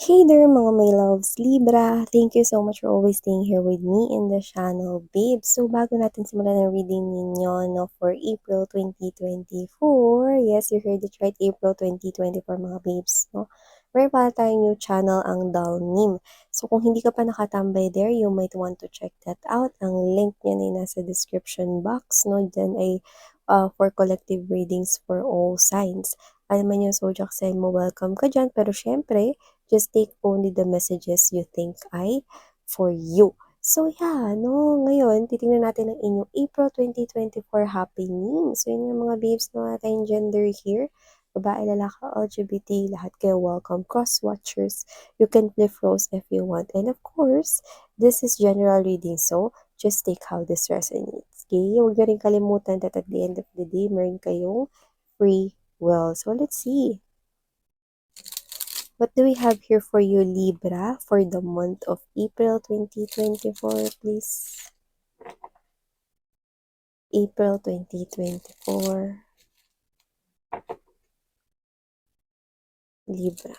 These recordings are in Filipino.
Hey there mga my loves, Libra! Thank you so much for always staying here with me in the channel, babe. So bago natin simulan ang reading ninyo for April 2024, yes, you heard it right, April 2024 mga babes, no? Meron pala tayong new channel, ang Dalnim. So kung hindi ka pa nakatambay there, you might want to check that out. Ang link niya ay nasa description box, no? Diyan ay for collective readings for all signs. Alam man yung zodiac sign mo, welcome ka dyan. Pero syempre, just take only the messages you think ay for you. So yeah, no, ngayon, titingnan natin ang inyong April 2024 happening. So yun yung mga babes na tayong gender here. Babae, lalaki, LGBT, lahat kayo welcome. Cross-watchers, you can flip rose if you want. And of course, this is general reading, so just take how this resonates. Okay? Huwag nyo rin kalimutan that at the end of the day, meron kayong free will. So let's see. What do we have here for you, Libra, for the month of April 2024, please? April 2024. Libra.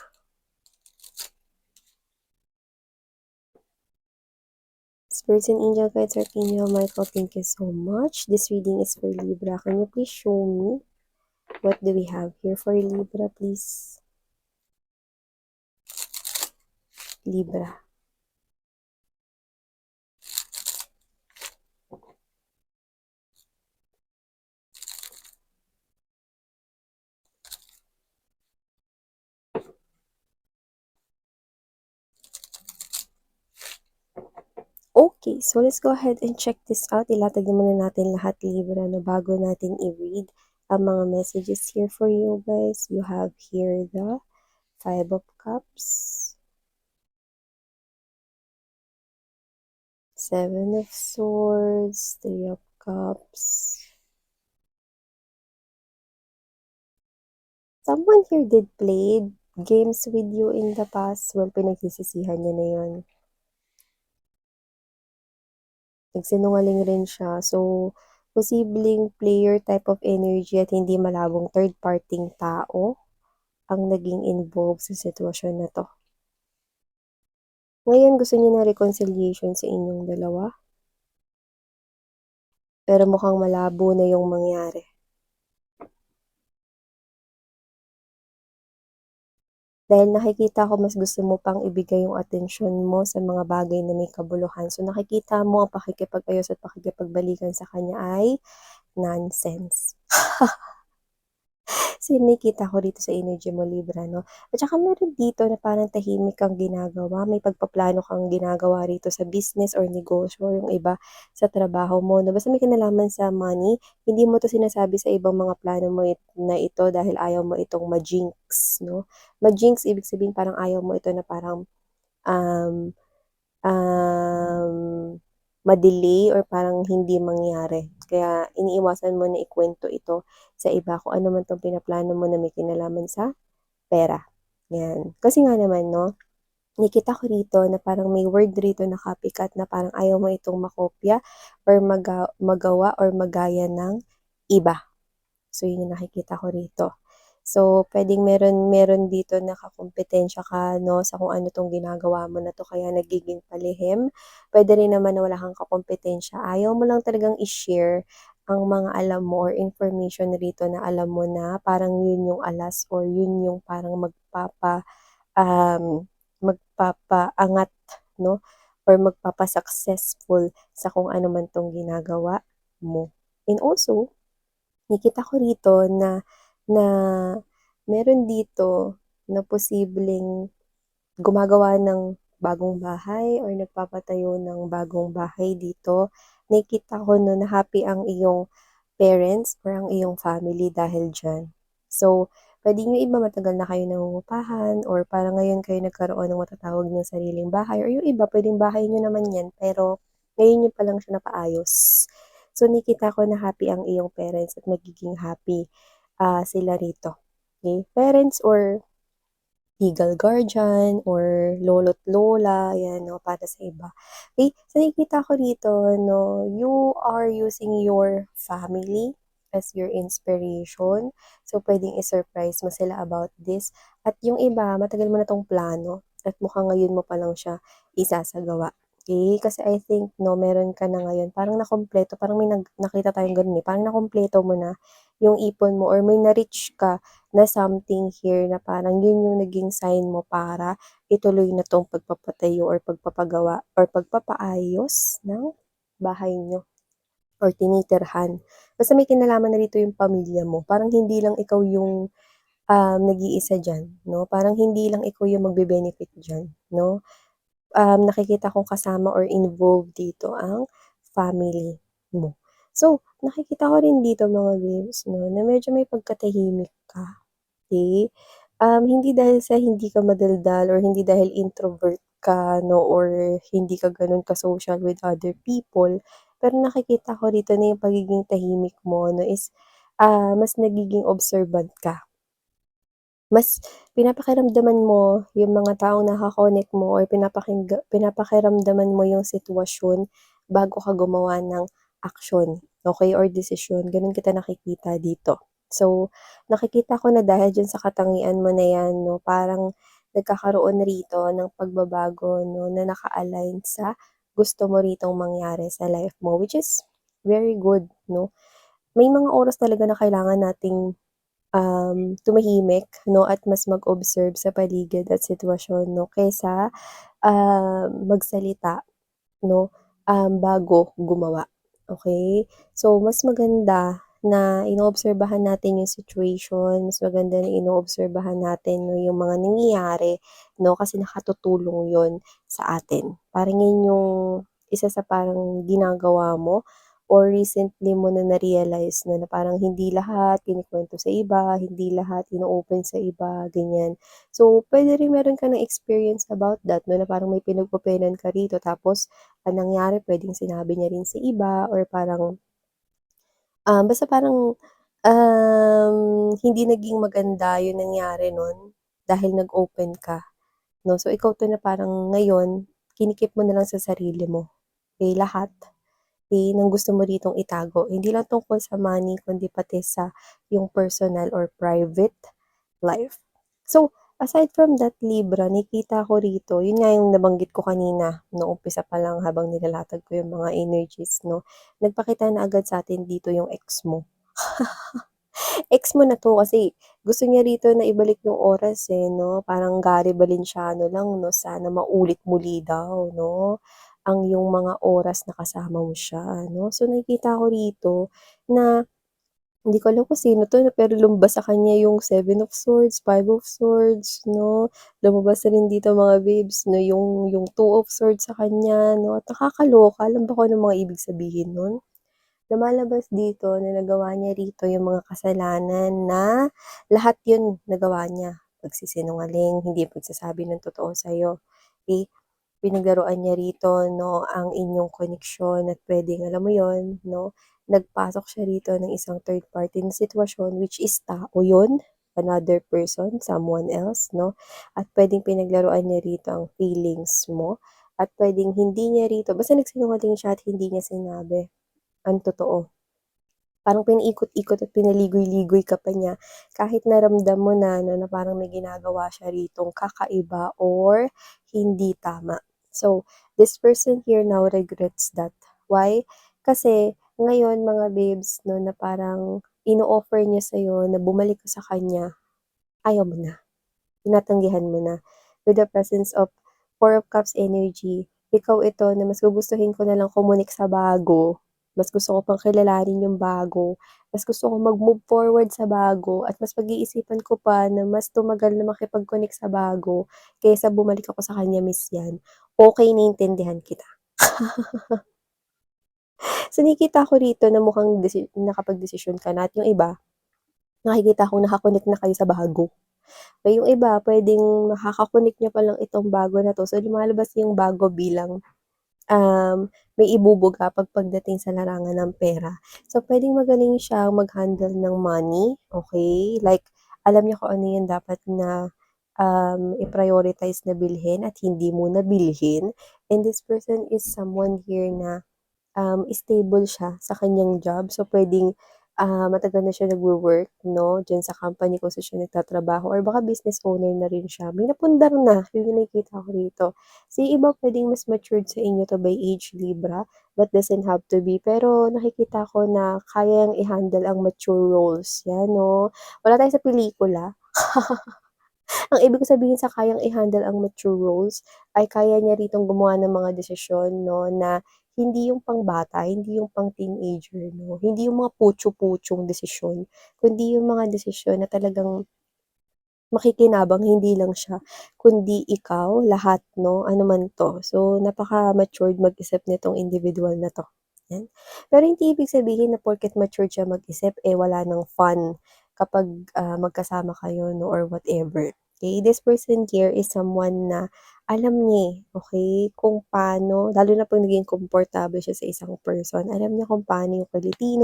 Spirits and angel guides, Archangel Michael, thank you so much. This reading is for Libra. Can you please show me what do we have here for Libra, please? Libra. Okay, so let's go ahead and check this out. Ilatag muna natin lahat, Libra, na bago natin i-read ang mga messages here for you guys. You have here the Five of Cups, Seven of Swords, Three of Cups. Someone here did play games with you in the past. Well, pinagsisisihan niya na yun. Nagsinungaling rin siya. So, posibleng player type of energy at hindi malabong third-parting tao ang naging involved sa sitwasyon na to. Ngayon, gusto niyo ng reconciliation sa inyong dalawa. Pero mukhang malabo na yung mangyari. Dahil nakikita ko mas gusto mo pang ibigay yung atensyon mo sa mga bagay na may kabuluhan. So nakikita mo ang pakikipag-ayos at pakikipagbalikan sa kanya ay nonsense. So yun nakikita ko dito sa energy mo, Libra, no? At saka meron dito na parang tahimik kang ginagawa. May pagpaplano kang ginagawa rito sa business or negosyo, yung iba sa trabaho mo, no? Basta may kinalaman sa money, hindi mo to sinasabi sa ibang mga plano mo na ito dahil ayaw mo itong ma-jinx, no? Ma-jinx, ibig sabihin parang ayaw mo ito na parang um, ma-delay or parang hindi mangyari. Kaya iniiwasan mo na ikwento ito sa iba kung ano man itong pinaplano mo na may kinalaman sa pera. Yan. Kasi nga naman, no, nakita ko rito na parang may word rito na copycat na parang ayaw mo itong makopya or magawa or magaya ng iba. So, yun yung nakikita ko rito. So, pwedeng meron dito nakakompetensya ka, no, sa kung ano tong ginagawa mo na to, kaya nagiging palihim. Pwede rin naman na wala kang kakompetensya. Ayaw mo lang talagang i-share ang mga alam mo or information rito na alam mo na parang yun yung alas or yun yung parang magpapaangat, no, or magpapa-successful sa kung ano man tong ginagawa mo. And also, nakita ko rito na meron dito na posibleng gumagawa ng bagong bahay or nagpapatayo ng bagong bahay dito. Nakita ko no na happy ang iyong parents or ang iyong family dahil dyan. So, pwede nyo iba matagal na kayo nangungupahan or parang ngayon kayo nagkaroon ng matatawag ng sariling bahay or yung iba pwedeng bahay nyo naman yan pero ngayon nyo pa lang siya napaayos. So, nakita ko na happy ang iyong parents at magiging happy sila rito. Okay? Parents or legal guardian or lolo't lola, yan, no, para sa iba. Okay? So, nakikita ko dito, no, you are using your family as your inspiration. So, pwedeng i-surprise mo sila about this. At yung iba, matagal mo na tong plano. at mukhang ngayon mo pa lang siya isasagawa. Okay? Kasi I think 'no, meron ka na ngayon parang nakumpleto, parang may nakita tayong gano'n, eh, parang nakumpleto mo na yung ipon mo or may na-reach ka na something here na parang yun yung naging sign mo para ituloy na 'tong pagpapatayo or pagpapagawa or pagpapaayos ng bahay niyo or tinitirhan. Basta may kinalaman na dito yung pamilya mo, parang hindi lang ikaw yung nag-iisa diyan 'no, parang hindi lang ikaw yung magbe-benefit diyan 'no. Nakikita kong kasama or involved dito ang family mo. So, nakikita ko rin dito mga babes 'no, na medyo may pagkatahimik ka, okey? Hindi dahil sa hindi ka madaldal or hindi dahil introvert ka 'no, or hindi ka gano'n ka-social with other people, pero nakikita ko dito na yung pagiging tahimik mo 'no is, mas nagiging observant ka. Mas pinapakiramdaman mo yung mga taong naka-connect mo or pinapakiramdaman mo yung sitwasyon bago ka gumawa ng aksyon, okey, or desisyon, gano'n kita nakikita dito. So, nakikita ko na dahil diyan sa katangian mo na 'yan 'no, parang nagkakaroon rito ng pagbabago 'no, na naka-align sa gusto mo ritong mangyari sa life mo, which is very good 'no. May mga oras talaga na kailangan nating tumahimik 'no at mas mag-observe sa paligid at sitwasyon 'no kaysa, magsalita 'no, bago gumawa, okey? So, mas maganda na inoobserbahan natin yung situation, mas maganda na inoobserbahan natin 'no yung mga nangyayari 'no, kasi nakatutulong yun sa atin. Parang yun yung isa sa parang ginagawa mo or recently mo na na-realize na parang hindi lahat kinukuwento sa iba, hindi lahat ino-open sa iba, ganyan. So, puwede rin meron ka ng experience about that 'no, na parang may pinag-openan ka rito tapos ang nangyari puwedeng sinabi niya rin sa iba or parang, basta parang, hindi naging maganda yung nangyari nun dahil nag-open ka 'no. So, ikaw 'to na parang ngayon kinikip mo na lang sa sarili mo, eh, lahat. Ng gusto mo ditong itago. Hindi lang tungkol sa money kundi pati sa yung personal or private life. So, aside from that Libra, nakikita ko rito, yun nga yung nabanggit ko kanina nung umpisa pa lang habang nilalatag ko yung mga energies 'no, nagpakita na agad sa'tin dito yung ex mo. Ex mo na 'to kasi gusto niya rito na ibalik yung oras, eh, 'no, parang Gary Valenciano lang 'no, sana maulit muli daw 'no, ang yung mga oras na kasama mo siya 'no. So, nakikita ko rito na hindi ko alam kung sino 'to pero lumabas sa kanya yung Seven of Swords, Five of Swords 'no, lumabas na rin dito mga babes 'no, yung Two of Swords sa kanya 'no, at nakakaloka. Alam ba kung anong mga ibig sabihin nun? Lumalabas dito na nagawa niya rito yung mga kasalanan na lahat yun nagawa niya. Pagsisinungaling, hindi pagsasabi ng totoo sa'yo. Eh, pinaglaruan niya rito 'no, ang inyong koneksyon at puwedeng alam mo yon 'no, nagpasok siya rito ng isang third party na sitwasyon which is tao yun, another person, someone else 'no, at puwedeng pinaglaruan niya rito ang feelings mo at puwedeng hindi niya rito basta nagsinungaling siya at hindi niya sinabi ang totoo. Parang piniikot-ikot at pinaligoy-ligoy ka pa niya kahit na ramdam mo na 'no, na parang may ginagawa siya ritong kakaiba or hindi tama. So, this person here now regrets that. Why? Kasi ngayon mga babes 'no, na parang ino-offer niya sa'yo na bumalik ka sa kanya, ayaw mo na. Tinatanggihan mo na. With the presence of Four of Cups energy, ikaw ito na mas gugustuhin ko na lang kumunik sa bago, mas gusto ko pang kilalanin yung bago, mas gusto kong mag-move forward sa bago at mas pag-iisipan ko pa na mas tumagal na makipag-connect sa bago kaysa bumalik ako sa kanya miss yan, okey naiintindihan kita. So, nakikita ko rito na mukhang nakapagdesisyon ka na at yung iba, nakikita kong naka-connect na kayo sa bago. Yung iba puwedeng makaka-connect niyo pa lang itong bago na 'to, so lumalabas yung bago bilang, may ibubuga pagdating sa larangan ng pera. So, puwedeng magaling siyang mag-handle ng money, okey? Like, alam niya kung ano yung dapat na, i-prioritize na bilhin at hindi muna bilhin. And this person is someone here na stable siya sa kanyang job. So, puwedeng matagal na siya nagwo-work 'no, diyan sa company kung saan siya nagtatrabaho or baka business owner na rin siya. May napundar na, yun yung nakikita ko rito. So, yung iba puwedeng mas matured sa inyo 'to by age, Libra, but doesn't have to be. Pero nakikita ko na kayang i-handle ang mature roles, 'yan 'no. Wala tayo sa pelikula. Ang ibig ko sabihin sa kayang i-handle ang mature roles, ay kaya niya ritong gumawa ng mga desisyon 'no, na hindi yung pangbata, hindi yung pang-teenager 'no, hindi yung mga putyu-putyung desisyon, kundi yung mga desisyon na talagang makikinabang hindi lang siya, kundi ikaw, lahat 'no, ano man 'to. So, napaka-matured mag-isip nitong individual na 'to, 'yan. Pero hindi ibig sabihin na porket matured siya mag-isip, eh, wala ng fun kapag, magkasama kayo 'no or whatever, okey? This person here is someone na alam niya, eh, okey, kung paano lalo na 'pag naging komportable siya sa isang person, alam niya kung paano yung kulitin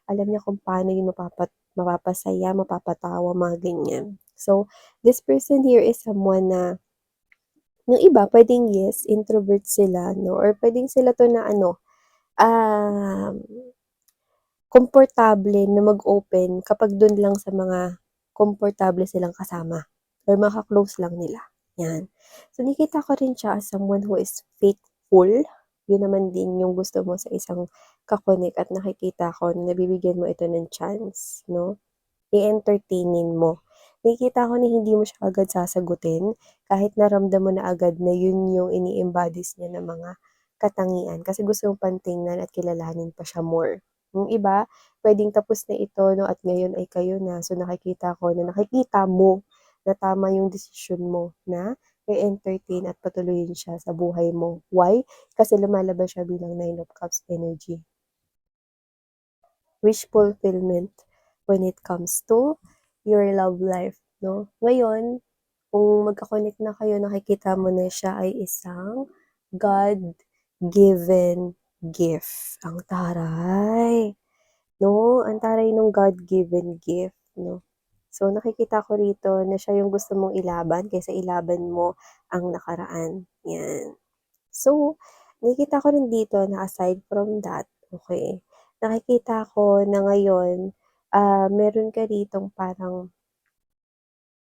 alam niya kung paano yung mapapasaya, mapapatawa, mga ganyan. So, this person here is someone na yung iba puwedeng yes, introvert sila 'no or puwedeng sila 'to na ano, um, komportable na mag-open kapag dun lang sa mga komportable silang kasama or mga ka-close lang nila, 'yan. So, nakikita ko rin siya as someone who is faithful, yun naman din yung gusto mo sa isang ka-connect at nakikita ko na nabibigyan mo ito ng chance 'no. I-entertainin mo. Nakikita ko na hindi mo siya agad sasagutin kahit na ramdam mo na agad na yun yung ini-embodies niya na mga katangian kasi gusto mong pantingnan at kilalanin pa siya more. Yung iba, puwedeng tapos na ito 'no at ngayon ay kayo na. So, nakikita ko na nakikita mo na tama yung desisyon mo na i-entertain at patuloyin siya sa buhay mo. Why? Kasi lumalabas siya bilang Nine of Cups energy. Wish fulfillment when it comes to your love life 'no. Ngayon, kung magka-connect na kayo nakikita mo na siya ay isang God-given gift. Ang taray 'no, ang taray nung God-given gift 'no. So, nakikita ko rito na siya yung gusto mong ilaban kaysa ilaban mo ang nakaraan, 'yan. So, nakikita ko rin dito na aside from that, okey, nakikita ko na ngayon, meron ka ditong parang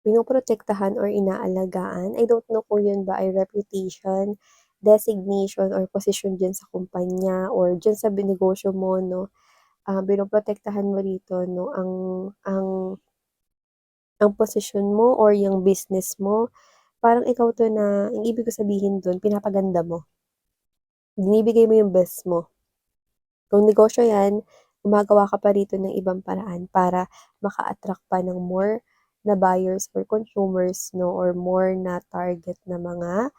pinoprotektahan or inaalagaan. I don't know kung yun ba ay reputation, designation, or posisyon diyan sa kumpanya or diyan sa binegosyo mo 'no. Pinoprotektahan mo rito 'no ang ang posisyon mo or yung business mo, parang ikaw 'to na ang ibig ko sabihin dun pinapaganda mo. Binibigay mo yung best mo. Kung negosyo 'yan, gumagawa ka pa rito ng ibang paraan para maka-attract pa ng more na buyers or consumers 'no, or more na target na mga,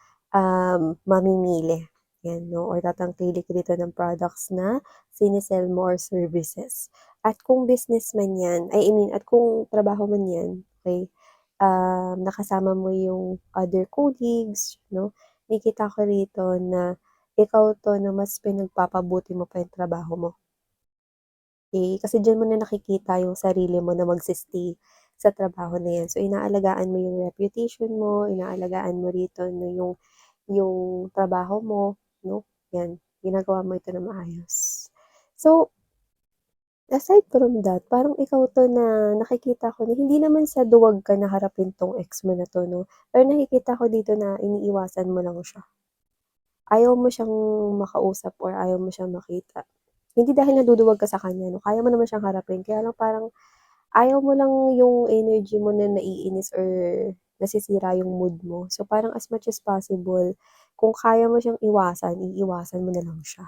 mamimili, 'yan 'no, or tatangkilik dito ng products na sine-sell mo or services. At kung business man 'yan, ay I mean at kung trabaho man 'yan, okey, nakasama mo yung other colleagues 'no, nakikita ko rito na ikaw 'to na mas pinagpapabuti mo pa yung trabaho mo, okey? Kasi diyan mo na nakikita yung sarili mo na magse-stay sa trabaho na 'yan. So, inaalagaan mo yung reputation mo, inaalagaan mo rito na yung trabaho mo 'no, 'yan. Ginagawa mo ito ng maayos. So, aside from that, parang ikaw 'to na nakikita ko na hindi naman sa duwag ka na harapin 'tong ex mo na 'to 'no, pero nakikita ko dito na iniiwasan mo lang siya. Ayaw mo siyang makausap or ayaw mo siyang makita. Hindi dahil naduduwag ka sa kanya 'no, kaya mo naman siyang harapin kaya lang parang ayaw mo lang yung energy mo na naiinis or nasisira yung mood mo. So, parang as much as possible, kung kaya mo siyang iwasan, iiwasan mo na lang siya.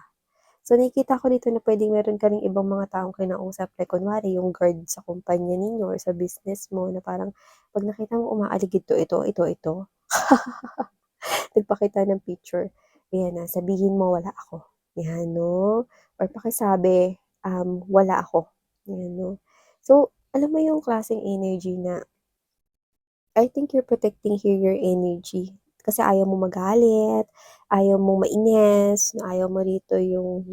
So, nakikita ko dito na puwedeng meron ka ring ibang mga taong kinausap like kunwari yung guard sa kumpanya ninyo or sa business mo na parang 'pag nakita mo umaaligid 'to, ito, nagpakita ng picture, ayan na, sabihin mo wala ako, 'yan 'no, or pakisabi, wala ako, 'yan 'no. So, alam mo yung klaseng energy na I think you're protecting here your energy. Kasi ayaw mo magalit, ayaw mong mainis, ayaw mo rito yung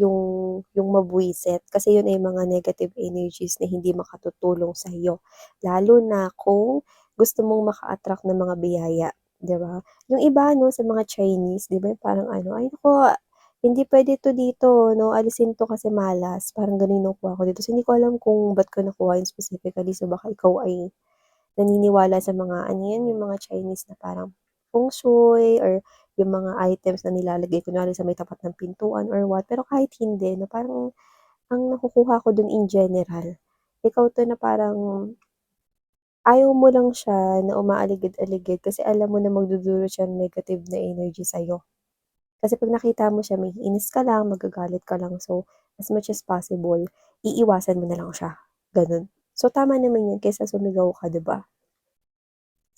mabuwisit kasi yun ay mga negative energies na hindi makatutulong sa iyo. Lalo na kung gusto mong maka-attract ng mga biyaya, 'di ba? Yung iba 'no, sa mga Chinese, 'di ba, yung parang ano, "Ay naku, hindi puwede 'to dito 'no, alisin 'to kasi malas, parang gano'n yung nakuha ko dito. So, hindi ko alam kung ba't ko nakuha yun specifically, so baka ikaw ay naniniwala sa mga ano yan, yung mga Chinese na parang feng shui or yung mga items na nilalagay kunwari sa may tapat ng pintuan or what. Pero kahit hindi 'no, parang ang nakukuha ko dun in general, ikaw 'to na parang ayaw mo lang siya na umaaligid-aligid kasi alam mo na magdudulot siya ng negative na energy sa'yo. Kasi 'pag nakita mo siya maiinis ka lang, magagalit ka lang. So, as much as possible, iiwasan mo na lang siya, gano'n. So, tama naman 'yun kaysa sumigaw ka, 'di ba?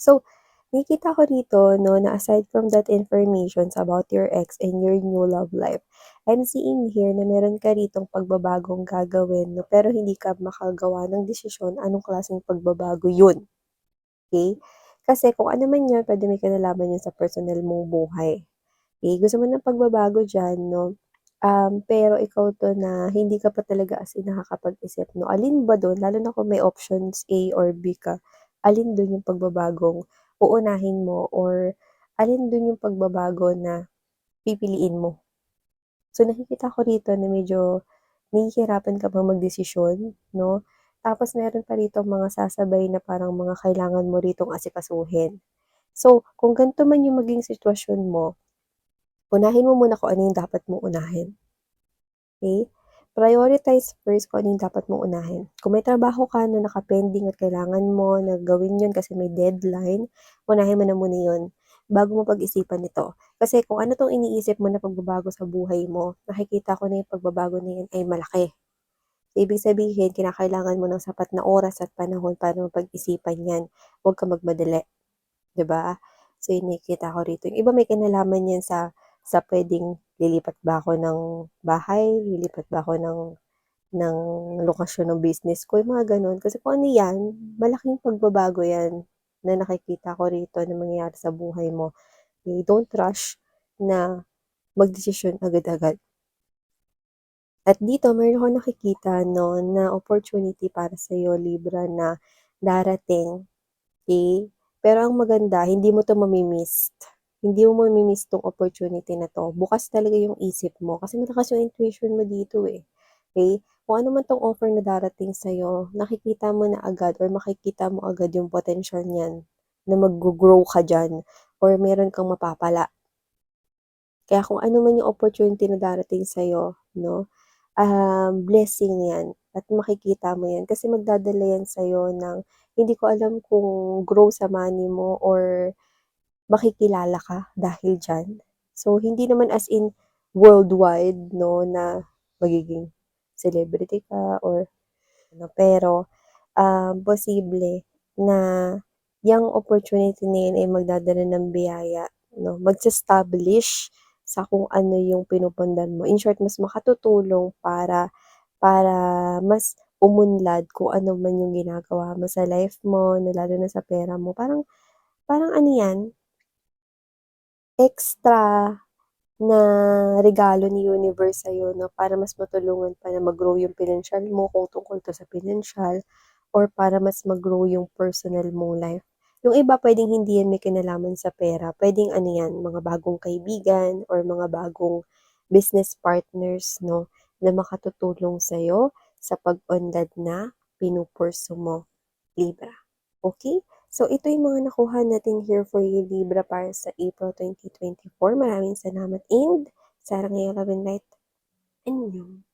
So, nakikita ko rito 'no, na aside from that informations about your ex and your new love life, I'm seeing here na meron ka ritong pagbabagong gagawin 'no, pero hindi ka makagawa ng desisyon anong klaseng pagbabago 'yun, okey? Kasi kung ano man 'yun, puwede may kinalaman 'yun sa personal mong buhay. Eh, gusto mo ng pagbabago diyan 'no, pero ikaw 'to na hindi ka pa talaga as in nakakapag-isip 'no, alin ba dun lalo na kung may options A or B ka, alin dun yung pagbabagong uunahin mo or alin dun yung pagbabago na pipiliin mo? So, nakikita ko rito na medyo nahihirapan ka bang magdesisyon 'no, tapos meron pa ritong mga sasabay na parang mga kailangan mo ritong asikasuhin. So, kung ganito man yung maging sitwasyon mo, unahin mo muna kung ano yung dapat mong unahin, okey? Prioritize first kung ano yung dapat mong unahin. Kung may trabaho ka na naka-pending at kailangan mo na gawin yun kasi may deadline, unahin mo na muna yun, bago mo pag-isipan ito. Kasi kung ano 'tong iniisip mo na pagbabago sa buhay mo, nakikita ko na yung pagbabago na yun ay malaki. Ibig sabihin kinakailangan mo ng sapat na oras at panahon para mapag-isipan yan, huwag kang magmadali. 'Di ba? So, yung nakikita ko rito. Yung iba may kinalaman yan sa puwedeng lilipat ba ako ng bahay, lilipat ba ako ng lokasyon ng business ko, yung mga gano'n. Kasi kung ano yan, malaking pagbabago yan na nakikita ko rito na mangyayari sa buhay mo. Eh, don't rush na magdesisyon agad-agad. At dito meron akong nakikita 'no, na opportunity para sa'yo Libra na darating. Okey, pero ang maganda hindi mo 'to mami-miss. Hindi mo mami-miss 'tong opportunity na 'to, bukas talaga yung isip mo kasi malakas yung intuition mo dito, eh, okey? Kung ano man 'tong offer na darating sa'yo, nakikita mo na agad or makikita mo agad yung potensyal niyan na maggo-grow ka diyan or meron kang mapapala. Kaya kung ano man yung opportunity na darating sa'yo 'no, blessing 'yan at makikita mo 'yan kasi magdadala 'yan sa'yo ng hindi ko alam kung grow sa money mo or makikilala ka dahil diyan. So, hindi naman as in worldwide 'no, na magiging celebrity ka or ano, pero, posible na yang opportunity na 'yan ay magdadala ng biyaya 'no, mag-establish sa kung ano yung pinupundan mo. In short, mas makatutulong para para mas umunlad kung ano man yung ginagawa mo sa life mo na lalo na sa pera mo. Parang parang ano 'yan, extra na regalo ni universe sa'yo 'no, para mas matulungan pa na mag-grow yung pinansiyal mo kung tungkol 'to sa pinansiyal or para mas mag-grow yung personal mong life. Yung iba puwedeng hindi yan may kinalaman sa pera, puwedeng ano yan, mga bagong kaibigan or mga bagong business partners 'no, na makatutulong sa'yo sa pag-unlad na pinupursue mo, Libra. Okay. So, ito yung mga nakuha natin here for you, Libra, para sa April 2024. Maraming salamat and sarang ngayong light. Annyeong.